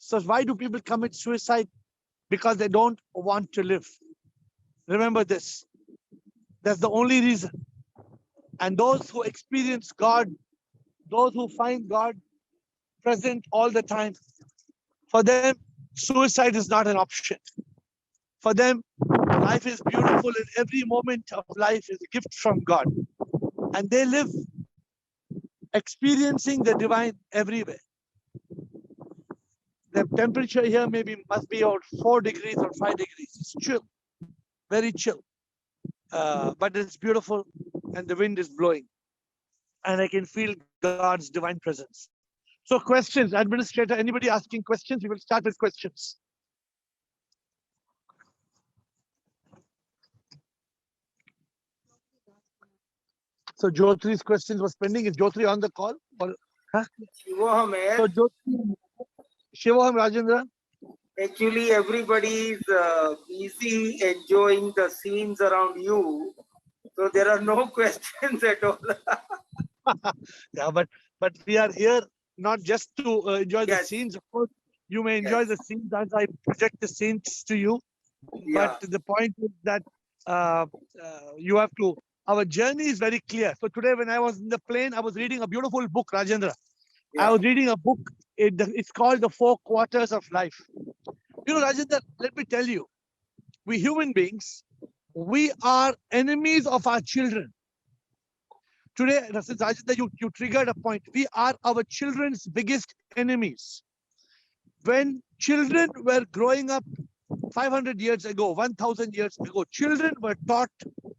So why do people commit suicide? Because they don't want to live. Remember this. That's the only reason. And those who experience God, those who find God present all the time, for them, suicide is not an option. For them, life is beautiful and every moment of life is a gift from God. And they live experiencing the divine everywhere. The temperature here must be about 4 degrees or 5 degrees. It's chill, very chill. But it's beautiful and the wind is blowing. And I can feel God's divine presence. So questions, administrator, anybody asking questions? We will start with questions. So Jyotri's questions was pending. Is Jyotri on the call? Or, huh? So Jyotri, Shivoham Rajendra. Actually, everybody is busy enjoying the scenes around you. So there are no questions at all. Yeah, but we are here not just to enjoy the Yes. scenes. Of course, you may enjoy Yes. the scenes as I project the scenes to you. Yeah. But the point is that you have to. Our journey is very clear. So today, when I was in the plane, I was reading a beautiful book, Rajendra. I Yeah. was reading a book. It's called The Four Quarters of Life. You know, Rajendra, let me tell you, we human beings, we are enemies of our children. Today, Rajendra, you triggered a point. We are our children's biggest enemies. When children were growing up 500 years ago, 1000 years ago, children were taught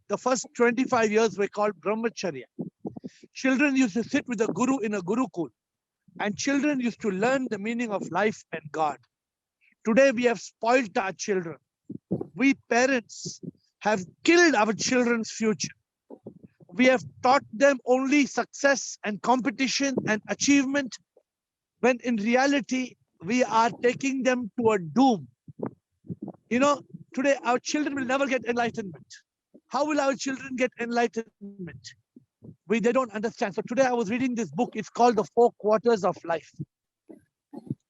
the first 25 years were called brahmacharya. Children used to sit with a guru in a gurukul, and children used to learn the meaning of life and God. Today, we have spoiled our children. We parents have killed our children's future. We have taught them only success and competition and achievement, when in reality, we are taking them to a doom. You know, today our children will never get enlightenment. How will our children get enlightenment? They don't understand. So today I was reading this book. It's called The Four Quarters of Life.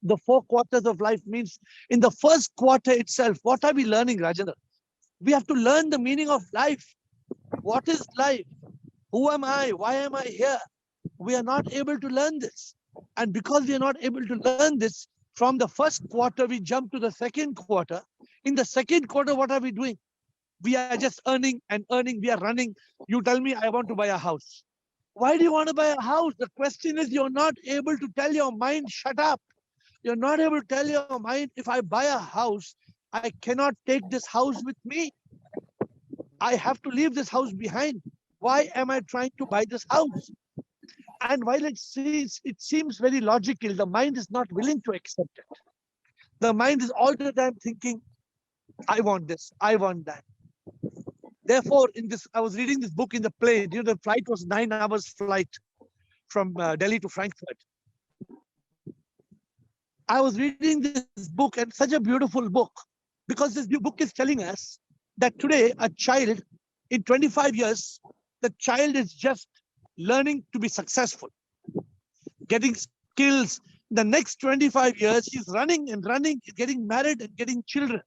The four quarters of life means in the first quarter itself, what are we learning, Rajendra? We have to learn the meaning of life. What is life? Who am I? Why am I here? We are not able to learn this. And because we are not able to learn this, from the first quarter, we jump to the second quarter. In the second quarter, what are we doing? We are just earning and earning. We are running. You tell me, I want to buy a house. Why do you want to buy a house? The question is, you're not able to tell your mind, shut up. You're not able to tell your mind, if I buy a house, I cannot take this house with me. I have to leave this house behind. Why am I trying to buy this house? And while it seems very logical, the mind is not willing to accept it. The mind is all the time thinking, I want this, I want that. Therefore, I was reading this book in the plane. You know, the flight was 9 hours flight from Delhi to Frankfurt. I was reading this book, and such a beautiful book, because this new book is telling us that today a child in 25 years, the child is just learning to be successful, getting skills. The next 25 years, he's running and running, getting married and getting children.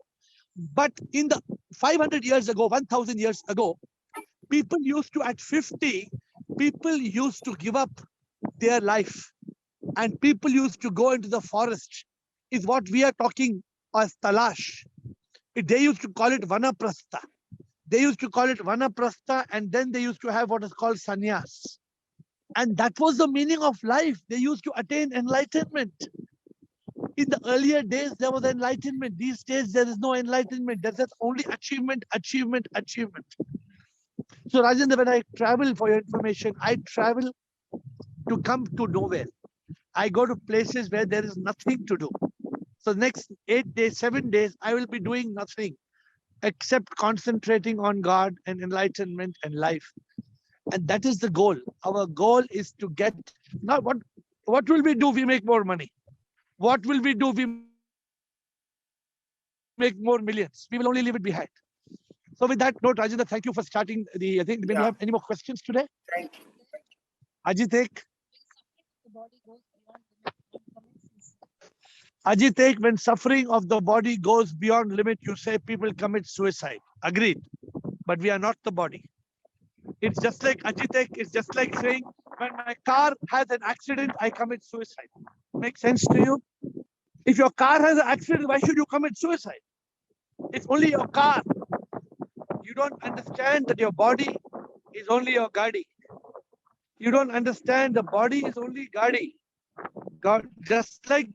But in the 500 years ago, 1000 years ago, people used to, at 50, people used to give up their life. And people used to go into the forest, is what we are talking as talash. They used to call it vanaprastha. They used to call it vanaprastha, and then they used to have what is called sannyas. And that was the meaning of life. They used to attain enlightenment. In the earlier days, there was enlightenment. These days, there is no enlightenment. There's only achievement, achievement, achievement. So Rajendra, when I travel, for your information, I travel to come to nowhere. I go to places where there is nothing to do. So next 8 days, 7 days, I will be doing nothing except concentrating on God and enlightenment and life. And that is the goal. Our goal is to get, not what will we do if we make more money? What will we do if we make more millions? We will only leave it behind. So with that note, Rajendra, thank you for starting I think, maybe you have any more questions today? Thank you. Ajitek? Ajitek, when suffering of the body goes beyond limit, you say people commit suicide. Agreed. But we are not the body. It's just like Ajitek, it's just like saying, when my car has an accident, I commit suicide. Makes sense to you? If your car has an accident, why should you commit suicide? It's only your car. You don't understand that your body is only your gadi. You don't understand the body is only gadi. God, just like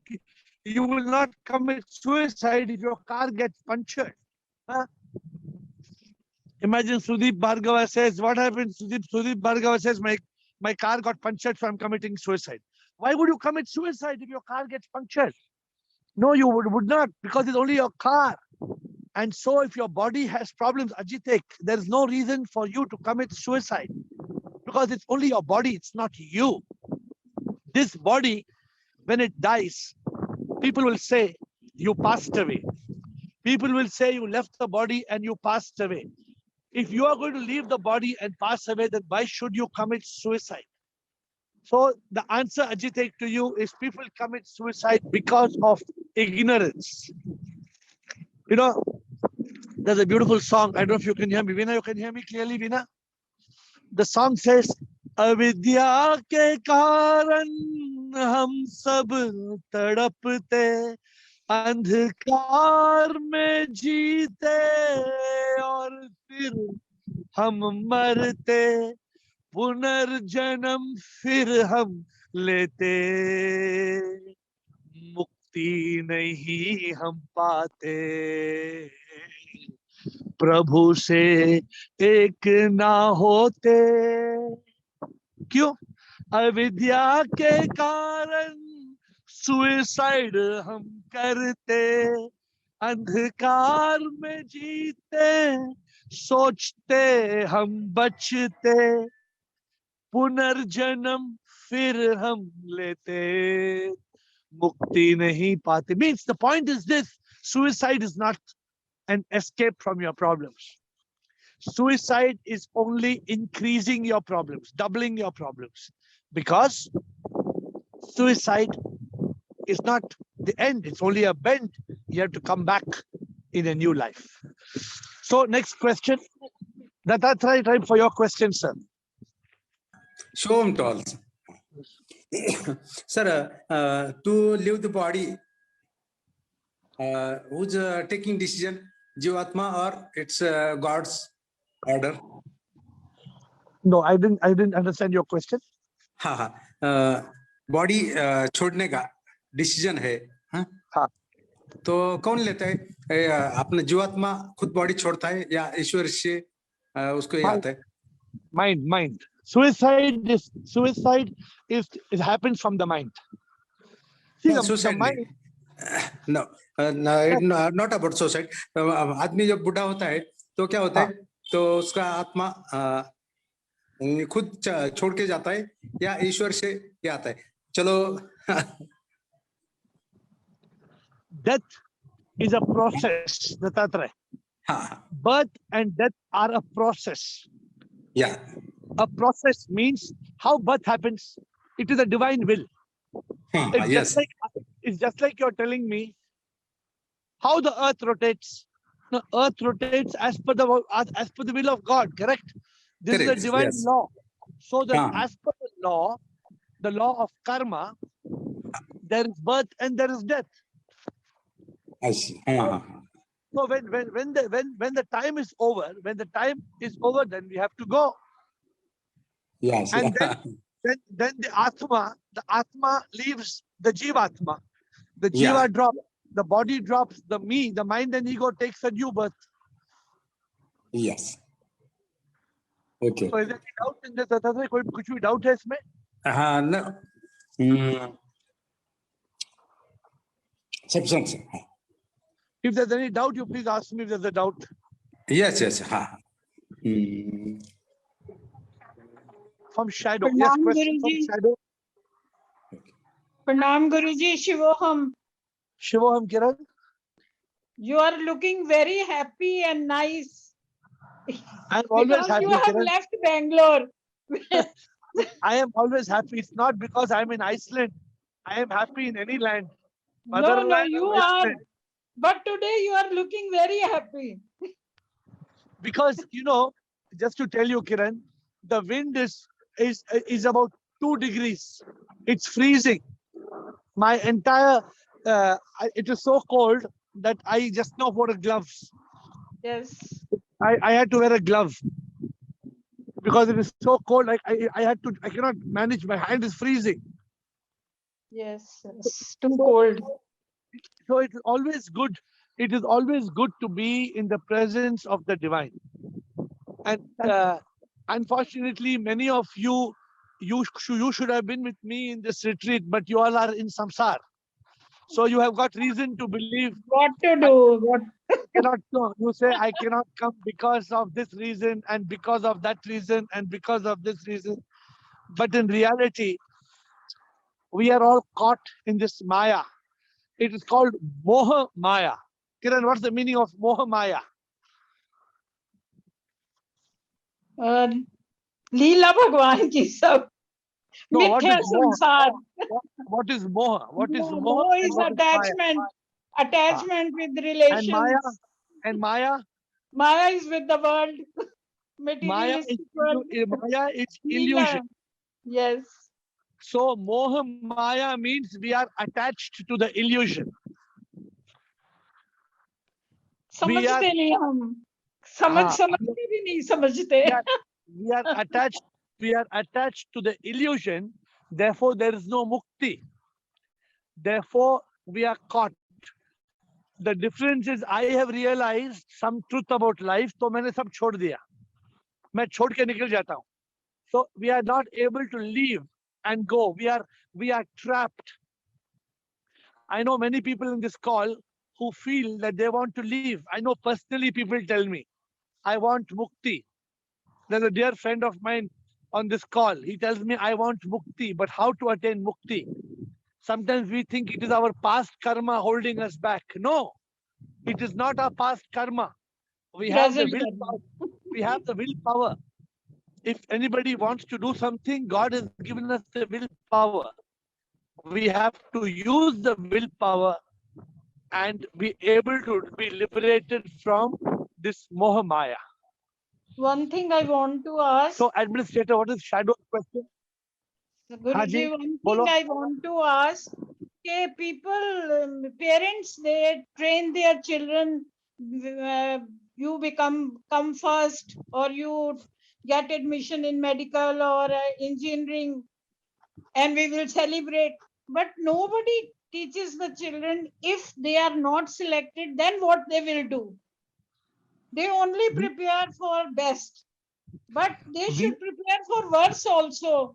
you will not commit suicide if your car gets punctured. Huh? Imagine Sudeep Bhargava says, what happened? Sudeep Bhargava says, my car got punctured, so I'm committing suicide. Why would you commit suicide if your car gets punctured? No, you would not, because it's only your car. And so if your body has problems, Ajitek, there's no reason for you to commit suicide, because it's only your body, it's not you. This body, when it dies, people will say you passed away. People will say you left the body and you passed away. If you are going to leave the body and pass away, then why should you commit suicide? So the answer, Ajitek, to you is people commit suicide because of ignorance. You know, there's a beautiful song. I don't know if you can hear me. Veena, you can hear me clearly, Veena? The song says, अविद्या के कारण हम सब तड़पते, अंधकार में जीते और फिर हम मरते, पुनर्जन्म फिर हम लेते, मुक्ति नहीं हम पाते, प्रभु से एक ना होते। क्यों? अविद्या के कारण सुसाइड हम करते, अंधकार में जीते, सोचते हम बचते, पुनर्जन्म फिर हम लेते, मुक्ति नहीं पाते. Means the point is this: suicide is not an escape from your problems. Suicide is only increasing your problems, doubling your problems, because suicide is not the end, it's only a bend. You have to come back in a new life. So next question. That's right, time for your question, sir. Show him tolls. Sir, to leave the body, who's taking decision, Jivatma or it's God's order? No, I didn't understand your question. हाँ body छोड़ने का decision है. हाँ. तो कौन लेता है? अपना जीवात्मा खुद बॉडी छोड़ता है या ईश्वर से उसको ये आता है? Mind. Suicide is it happens from the mind. See, the mind. No, not about suicide. आदमी जब बूढ़ा होता है तो क्या होता है? तो उसका आत्मा खुद छोड़ के जाता है या ईश्वर से क्या आता है? चलो. Death is a process, Dattatreya. Birth and death are a process. Yeah. A process means how birth happens. It is a divine will. Yes. It's just like you're telling me how the earth rotates. The earth rotates as per the will of God, correct? This is a divine law. So that as per the law of karma, there is birth and there is death. I see. So when the time is over, then we have to go. Yes. And then the atma leaves the jivatma. The jiva drops, the body drops, the mind and ego takes a new birth. Yes. Okay. So is there any doubt in this? Could you doubt है इसमें? No. Substance. If there's any doubt, you please ask me if there's a doubt. Yes. From shadow. Yes, question from shadow. Pranam Guruji, Shivoham. Shivoham Kiran. You are looking very happy and nice. I'm always happy. You have left Bangalore. I am always happy. It's not because I'm in Iceland. I am happy in any land. No, no, Motherland you and are. Westland. But today you are looking very happy. Because just to tell you, Kiran, the wind is about 2 degrees. It's freezing. My entire it is so cold that I just now wore gloves. Yes. I had to wear a glove because it is so cold. I cannot manage. My hand is freezing. Yes. It's too cold. So it is always good. It is always good to be in the presence of the divine. And unfortunately, many of you should have been with me in this retreat, but you all are in samsar. So you have got reason to believe. What to do? What? Cannot go. You say I cannot come because of this reason and because of that reason and because of this reason. But in reality, we are all caught in this Maya. It is called Moha Maya. Kiran, what's the meaning of Moha Maya? लीला भगवान की सब No, what मिथ्या is Moha? संसार. What is Moha? What is Moha? Moha And is what is Maya? attachment. Attachment with And relations. Maya? And Maya? Maya is with the world. Maya Materialistic world. Maya is Leela. illusion. Yes. So Moha Maya means we are attached to the illusion. समझते नहीं हम. समझते भी नहीं समझते. We are attached to the illusion. Therefore, there is no mukti. Therefore, we are caught. The difference is I have realized some truth about life, तो मैंने सब छोड़ दिया. मैं छोड़ के निकल जाता हूँ. So we are not able to leave and go. We are trapped. I know many people in this call who feel that they want to leave. I know personally people tell me, I want mukti. There's a dear friend of mine on this call. He tells me, I want mukti, but how to attain mukti? Sometimes we think it is our past karma holding us back. No, it is not our past karma. We have the willpower. We have the willpower. If anybody wants to do something, God has given us the willpower. We have to use the willpower and be able to be liberated from this Moha Maya. One thing I want to ask. So, Administrator, what is Shadow's question? Guruji, one thing bolo. I want to ask. Okay, people, parents, they train their children. You come first, or you get admission in medical or engineering, and we will celebrate. But nobody teaches the children if they are not selected, then what they will do. They only prepare for best, but they should prepare for worse also.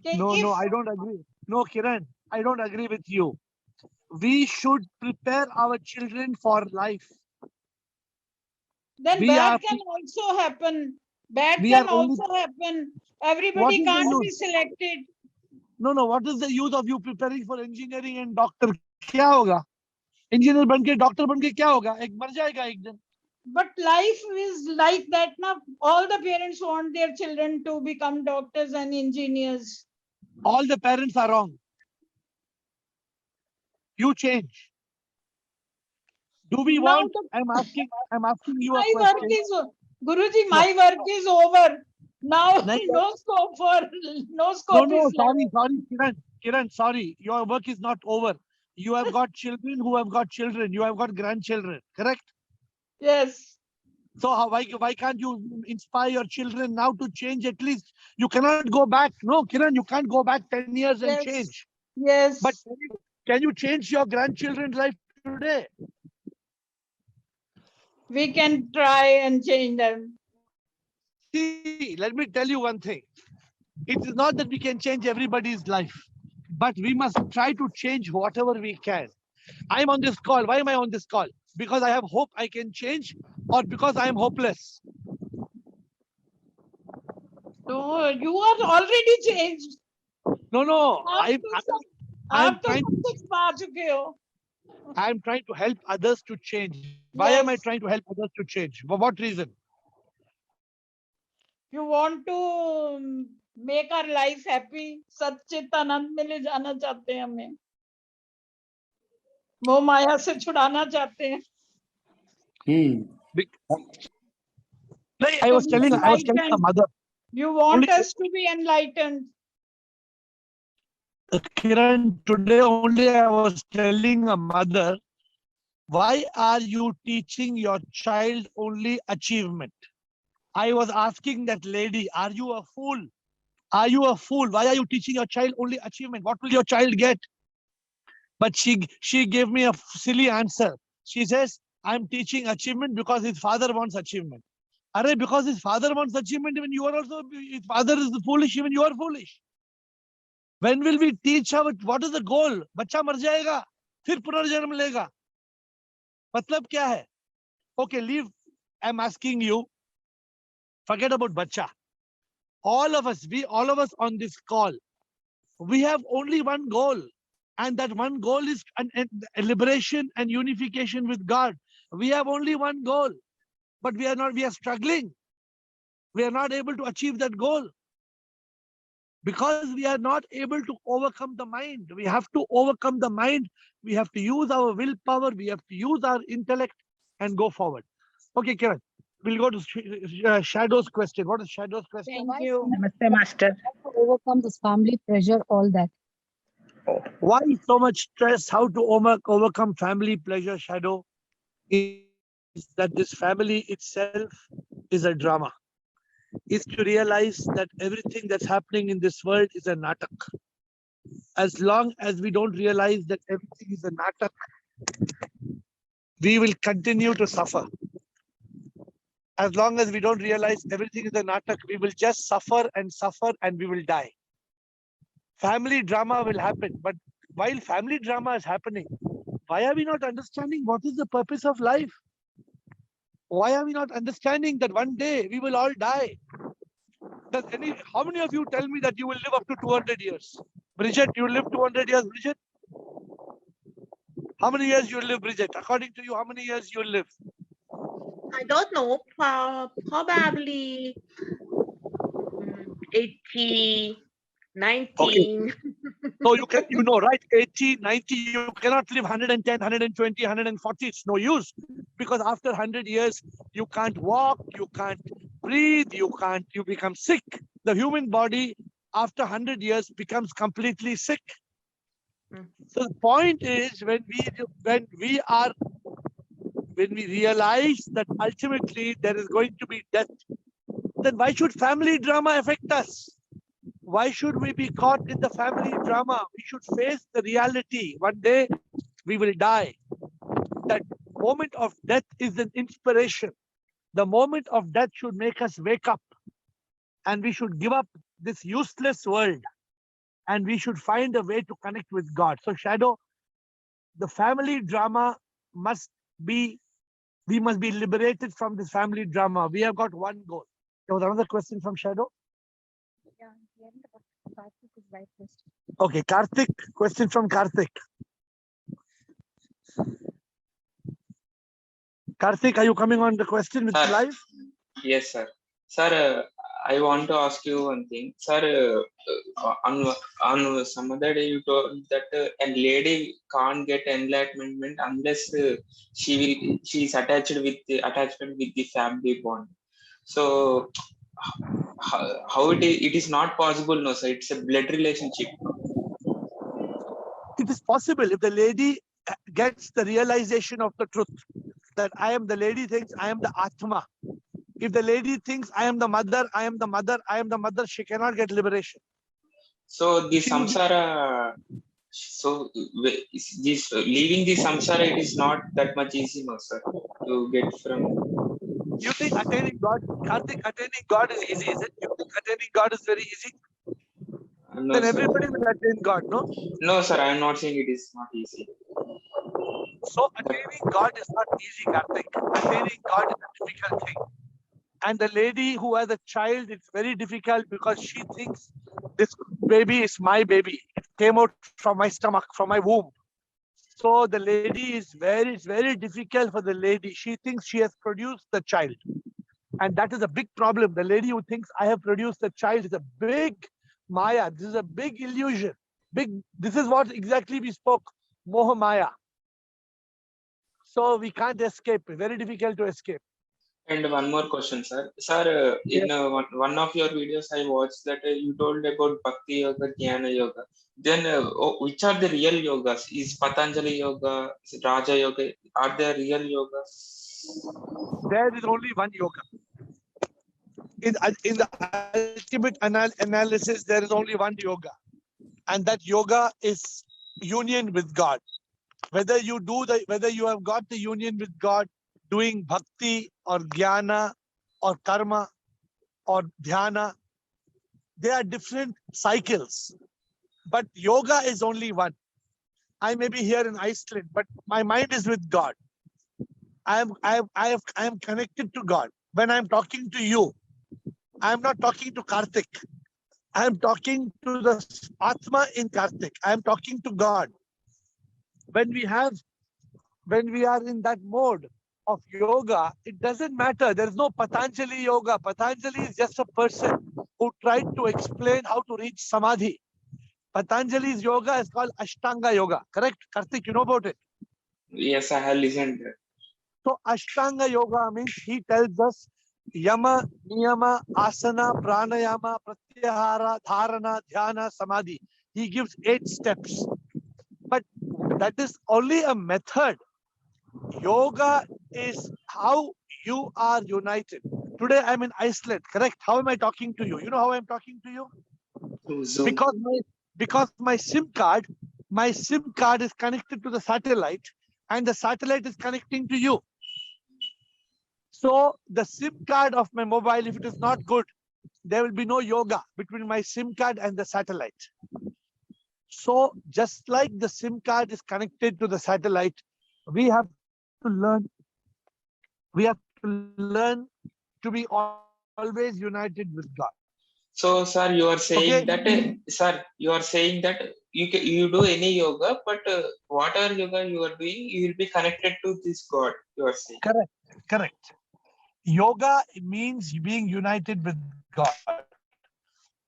Okay, No, I don't agree. No, Kiran, I don't agree with you. We should prepare our children for life. Then bad can also happen. Bad can also happen. Everybody can't be selected. No. What is the use of you preparing for engineering and doctor? क्या होगा? Engineer बनके doctor बनके क्या होगा? एक मर जाएगा एक दिन. But life is like that now. All the parents want their children to become doctors and engineers. All the parents are wrong. You change. Do we want? I'm asking you a question. Guruji, my work is over. Now no scope for no scope. No, sorry, Kiran, sorry. Your work is not over. You have got children who have got children. You have got grandchildren, correct? Yes. So why can't you inspire your children now to change at least? You cannot go back. No, Kiran, you can't go back 10 years and change. Yes. But can you change your grandchildren's life today? We can try and change them. See, let me tell you one thing. It is not that we can change everybody's life, but we must try to change whatever we can. I'm on this call. Why am I on this call? Because I have hope I can change, or because I am hopeless? No, you are already changed. No. I'm trying to help others to change. Why am I trying to help others to change? For what reason? You want to make our life happy. सच्चित आनंद में ले जाना चाहते हैं हमें. वो माया से छुड़ाना चाहते हैं. I was telling the Enlightened. mother. You want Only- us to be enlightened. Kiran, today only I was telling a mother, why are you teaching your child only achievement? I was asking that lady, are you a fool? Are you a fool? Why are you teaching your child only achievement? What will your child get? But she gave me a silly answer. She says, I'm teaching achievement because his father wants achievement. Arey, because his father wants achievement, even you are also, his father is foolish, even you are foolish. When will we teach her what is the goal? बच्चा मर जाएगा, फिर पुनर्जन्म लेगा. मतलब क्या है? Okay, leave. I'm asking you. Forget about bachcha. All of us on this call, we have only one goal, and that one goal is a liberation and unification with God. We have only one goal, but we are struggling. We are not able to achieve that goal because we are not able to overcome the mind. We have to overcome the mind. We have to use our willpower. We have to use our intellect and go forward. Okay, Kiran, we'll go to Shadow's question. What is Shadow's question? Thank you. Namaste, Master. How to overcome this family pressure, all that. Why so much stress? How to overcome family pleasure, Shadow? Is that this family itself is a drama. Is to realize that everything that's happening in this world is a natak. As long as we don't realize that everything is a natak, we will continue to suffer. As long as we don't realize everything is a natak, we will just suffer and we will die. Family drama will happen, but while family drama is happening, why are we not understanding what is the purpose of life? Why are we not understanding that one day we will all die? How many of you tell me that you will live up to 200 years? Bridget, you will live 200 years, Bridget? How many years you will live, Bridget? According to you, how many years you will live? I don't know, probably 80, 19. So you know, right? 80, 90, you cannot live 110, 120, 140. It's no use because after 100 years, you can't walk, you can't breathe, you become sick. The human body after 100 years becomes completely sick. So the point is when we realize that ultimately there is going to be death, then why should family drama affect us? Why should we be caught in the family drama? We should face the reality. One day we will die. That moment of death is an inspiration. The moment of death should make us wake up and we should give up this useless world and we should find a way to connect with God. So Shadow, the family drama we must be liberated from this family drama. We have got one goal. There was another question from Shadow. Yeah, Karthik is right first. Okay, Karthik, question from Karthik. Karthik, are you coming on the question with live? Yes, sir. Sir, I want to ask you one thing. Sir, on some other day you told that a lady can't get enlightenment unless she is attached with the family bond. So how it is not possible, no, sir. It's a blood relationship. It is possible if the lady gets the realization of the truth that the lady thinks I am the Atma. If the lady thinks I am the mother, she cannot get liberation. So the samsara, so this leaving the samsara, it is not that much easy, no, sir, to get from. You think attaining God, Karthik, attaining God is easy, is it? You think attaining God is very easy? No, Then sir. everybody will attain God, no? No, sir, I am not saying it is not easy. So attaining God is not easy, Karthik. Attaining God is a difficult thing. And the lady who has a child, it's very difficult because she thinks this baby is my baby. It came out from my stomach, from my womb. So the lady it's very difficult for the lady. She thinks she has produced the child. And that is a big problem. The lady who thinks I have produced the child is a big Maya. This is a big illusion. This is what exactly we spoke, Moha Maya. So we can't escape. Very difficult to escape. And one more question, sir. Sir, in one of your videos, I watched that you told about Bhakti Yoga, Jnana Yoga. Then, which are the real yogas? Is Patanjali Yoga, is Raja Yoga? Are there real yogas? There is only one yoga. In the ultimate analysis, there is only one yoga. And that yoga is union with God. Whether you have got the union with God doing bhakti or jnana or karma or dhyana, they are different cycles. But yoga is only one. I may be here in Iceland, but my mind is with God. I am connected to God. When I'm talking to you, I'm not talking to Karthik. I'm talking to the Atma in Karthik. I'm talking to God. When we are in that mode of yoga, it doesn't matter. There is no Patanjali yoga. Patanjali is just a person who tried to explain how to reach samadhi. Patanjali's yoga is called Ashtanga yoga. Correct? Karthik, you know about it? Yes, I have listened. So Ashtanga yoga means he tells us yama, niyama, asana, pranayama, pratyahara, dharana, dhyana, samadhi. He gives 8 steps. But that is only a method. Yoga is how you are united. Today I'm in Iceland, correct? How am I talking to you? You know how I'm talking to you? Zoom. Because my SIM card is connected to the satellite, and the satellite is connecting to you. So the SIM card of my mobile, if it is not good, there will be no yoga between my SIM card and the satellite. So just like the SIM card is connected to the satellite, we have to learn to be always united with God. So, sir, you are saying Okay. that, you do any yoga, but whatever yoga you are doing, you will be connected to this God, you are saying. Correct. Yoga means being united with God.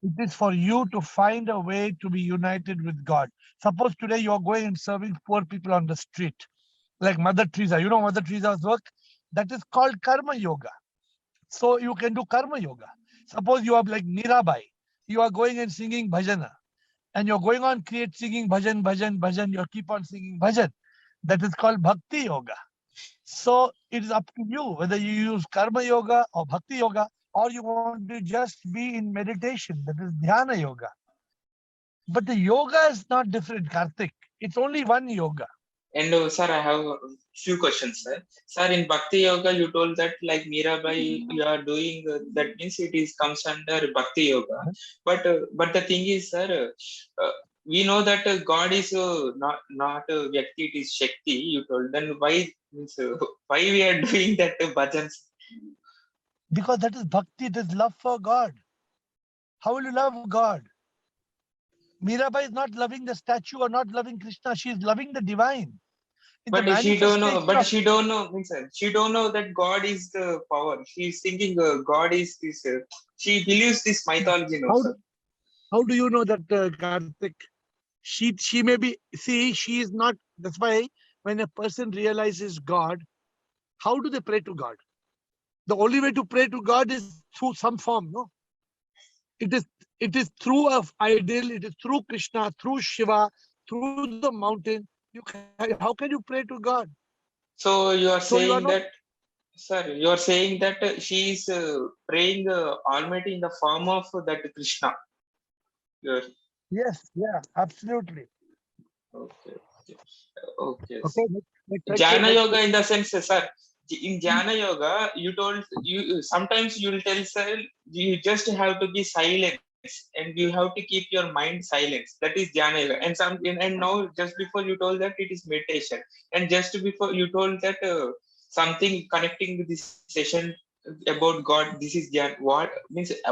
It is for you to find a way to be united with God. Suppose today you are going and serving poor people on the street, like Mother Teresa. You know Mother Teresa's work? That is called Karma Yoga. So you can do Karma Yoga. Suppose you are like Mirabai. You are going and singing bhajana. And you're going on singing bhajan. You keep on singing bhajan. That is called Bhakti Yoga. So it is up to you whether you use Karma Yoga or Bhakti Yoga, or you want to just be in meditation. That is Dhyana Yoga. But the yoga is not different, Karthik. It's only one yoga. And sir, I have a few questions, sir. Sir, in Bhakti Yoga, you told that like Mirabai, you are doing that means it comes under Bhakti Yoga. But the thing is, sir, we know that God is not a Vyakti, it is Shakti. You told. Then why we are doing that bhajans? Because that is bhakti. It is love for God. How will you love God? Mirabai is not loving the statue or not loving Krishna. She is loving the divine. But she don't know. But she don't know. She don't know that God is the power. She is thinking God is this. She believes this mythology. No, how do you know that, Karthik? She may be. See, she is not. That's why when a person realizes God, how do they pray to God? The only way to pray to God is through some form. No, it is through an idol. It is through Krishna, through Shiva, through the mountain. How can you pray to God? So you are saying that, sir, you are saying that she is praying Almighty in the form of that Krishna. Yes, yeah, absolutely. Okay. Jnana Yoga in the sense, sir. In Jnana Yoga, you sometimes you will tell, sir, you just have to be silent and you have to keep your mind silent. That is Jnana Yoga. And now just before you told that it is meditation, and just before you told that something connecting with this session about God. This is Jnana.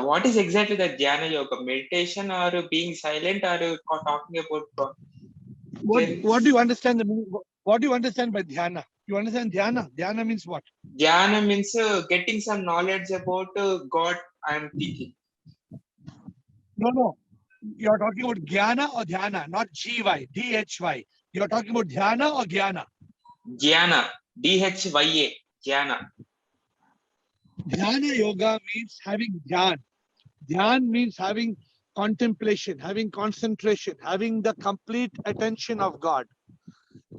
What is exactly the Jnana Yoga? Meditation or being silent or talking about God? What do you understand? What do you understand by dhyana? You understand dhyana? Dhyana means what? Dhyana means getting some knowledge about God. I am thinking. No. You are talking about jnana or dhyana, not GY, DHY. You are talking about dhyana or jnana? Jnana. DHYA, Jnana. Dhyana yoga means having dhyan. Dhyan means having contemplation, having concentration, having the complete attention of God.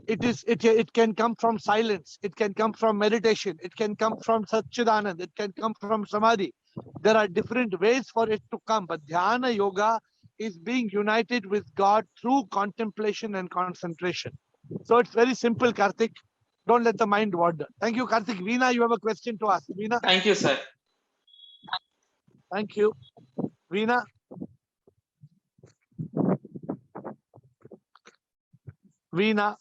It can come from silence, it can come from meditation, it can come from Satchidanand, it can come from Samadhi. There are different ways for it to come, but Dhyana yoga is being united with God through contemplation and concentration. So it's very simple, Karthik. Don't let the mind wander. Thank you, Karthik. Veena, you have a question to ask. Veena, Thank you, sir. thank you. Veena. Veena.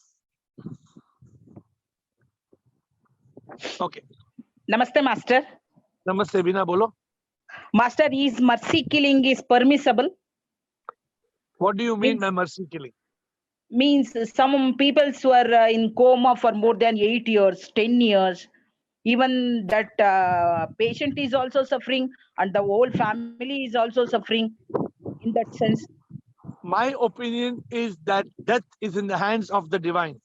Okay. Namaste, Master. Namaste, Veena, bolo. Master, is mercy killing is permissible? What do you mean by mercy killing? Means some people were in coma for more than 8 years, 10 years. Even that patient is also suffering and the whole family is also suffering in that sense. My opinion is that death is in the hands of the divine.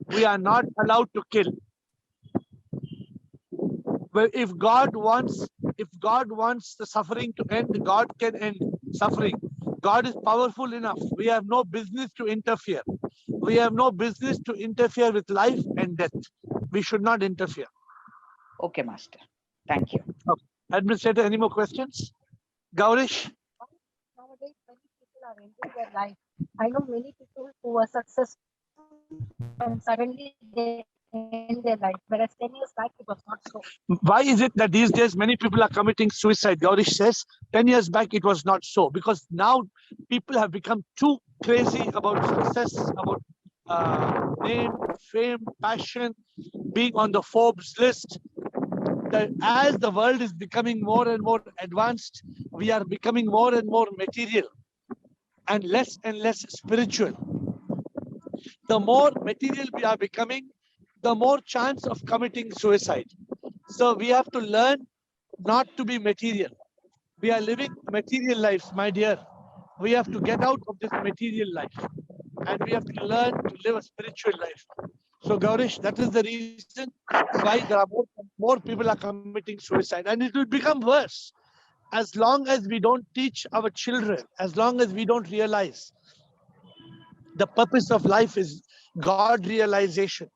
We are not allowed to kill. But if God wants the suffering to end, God can end suffering. God is powerful enough. We have no business to interfere. We have no business to interfere with life and death. We should not interfere. Okay, Master. Thank you. Administrator, any more questions? Gaurish? Nowadays, many people are ending their life. I know many people who were successful and suddenly they end their life, whereas 10 years back it was not so. Why is it that these days many people are committing suicide? Gaurish says 10 years back it was not so, because now people have become too crazy about success, about name, fame, passion, being on the Forbes list. That as the world is becoming more and more advanced, we are becoming more and more material and less spiritual. The more material we are becoming, the more chance of committing suicide. So we have to learn not to be material. We are living material lives, my dear. We have to get out of this material life and we have to learn to live a spiritual life. So Gaurish, that is the reason why there are more people are committing suicide, and it will become worse as long as we don't teach our children, as long as we don't realize the purpose of life is God realization.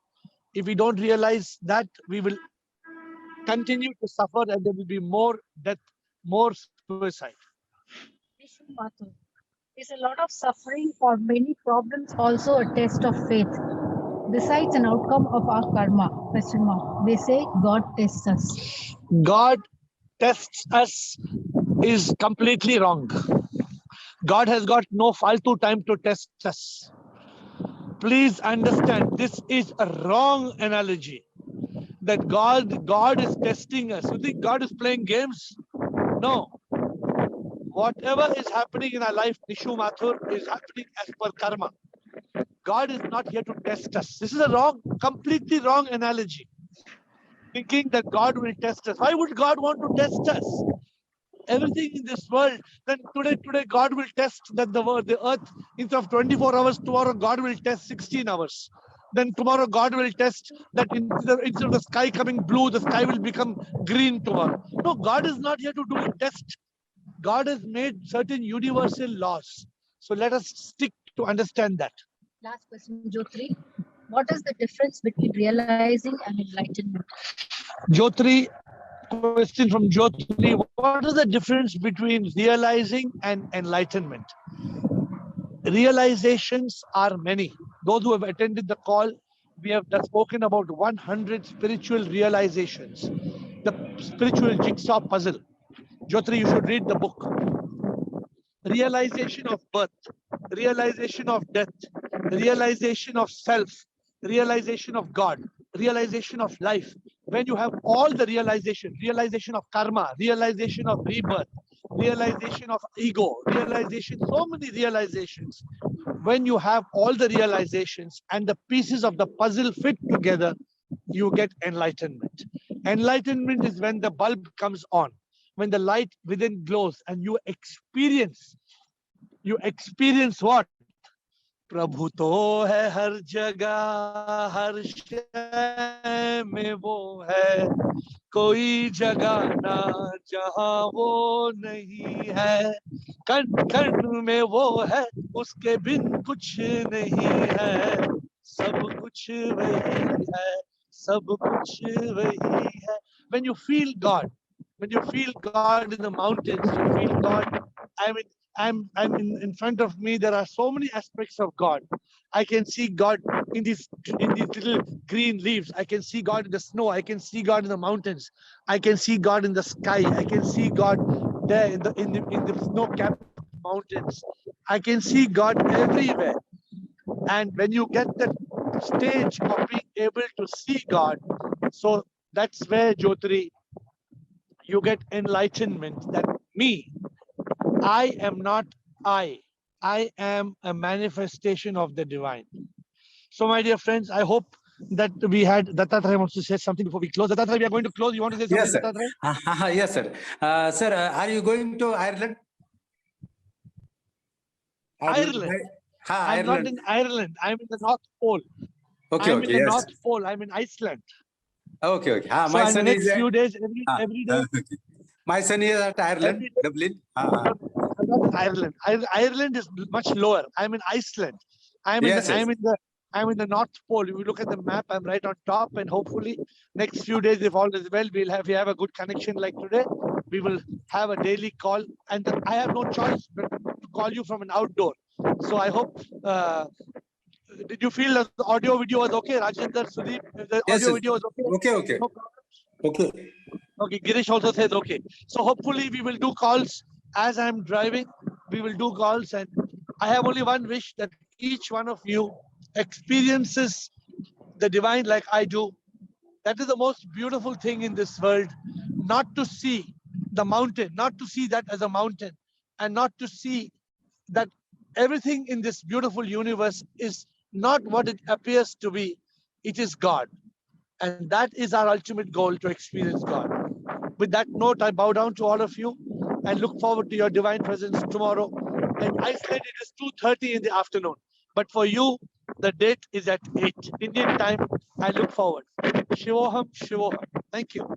If we don't realize that, we will continue to suffer and there will be more death, more suicide. Is a lot of suffering for many problems also a test of faith? Besides an outcome of our karma, question mark. They say God tests us. God tests us is completely wrong. God has got no faltu time to test us. Please understand, this is a wrong analogy. That God is testing us. You think God is playing games? No. Whatever is happening in our life, Nishu Mathur, is happening as per karma. God is not here to test us. This is a completely wrong analogy. Thinking that God will test us. Why would God want to test us? Everything in this world, then today God will test that the earth, instead of 24 hours, tomorrow God will test 16 hours. Then tomorrow God will test that instead of the sky coming blue, the sky will become green tomorrow. No, God is not here to do a test. God has made certain universal laws. So let us stick to understand that. Last question, Jyotri. What is the difference between realizing and enlightenment? Jyotri, question from Jyotri. What is the difference between realizing and enlightenment? Realizations are many. Those who have attended the call, we have spoken about 100 spiritual realizations. The spiritual jigsaw puzzle. Jyotri, you should read the book. Realization of birth, realization of death, realization of self, realization of God, realization of life. When you have all the realization of karma, realization of rebirth, realization of ego, realization, so many realizations. When you have all the realizations and the pieces of the puzzle fit together, you get enlightenment. Enlightenment is when the bulb comes on, when the light within glows and you experience what? प्रभु तो है हर जगह, हर शय में वो है, कोई जगह ना जहां वो नहीं है। कण कण में वो है, उसके बिन कुछ नहीं है। सब कुछ वही है, सब कुछ वही है। When you feel God, when you feel God in the mountains, you feel God. I'm in front of me. There are so many aspects of God. I can see God in these little green leaves. I can see God in the snow. I can see God in the mountains. I can see God in the sky. I can see God there in the snow-capped mountains. I can see God everywhere. And when you get that stage of being able to see God, so that's where Jyotri, you get enlightenment that me, I am not I. I am a manifestation of the divine. So, my dear friends, I hope that we had Dattatreya wants to say something before we close. Dattatreya, we are going to close. You want to say something, Yes, sir. Dattatreya? Yes, sir. Sir, are you going to Ireland? Ireland. I'm not Ireland. in Ireland. I'm in the North Pole. Okay, I'm okay, in the yes. North Pole. I'm in Iceland. Okay, okay. So, My in the son next is few days, every day, okay. My son is at Ireland, every day, Dublin. I'm not in Ireland. Ireland is much lower. I'm in Iceland. Yes, yes. I'm in the North Pole. If you look at the map, I'm right on top. And hopefully, next few days, if all is well, we have a good connection like today. We will have a daily call, and I have no choice but to call you from an outdoor. So I hope. Did you feel that the audio video was okay, Rajendra, Sudeep? If the Yes, audio yes. video was okay. Okay, okay. No problem. Okay. Okay, Girish also says okay. So hopefully we will do calls as I'm driving. We will do calls, and I have only one wish, that each one of you experiences the divine like I do. That is the most beautiful thing in this world. Not to see the mountain, not to see that as a mountain, and not to see that everything in this beautiful universe is not what it appears to be. It is God. And that is our ultimate goal, to experience God. With that note, I bow down to all of you and look forward to your divine presence tomorrow. In Iceland, it is 2:30 in the afternoon. But for you, the date is at 8 Indian time. I look forward. Shivoham, Shivoham. Thank you.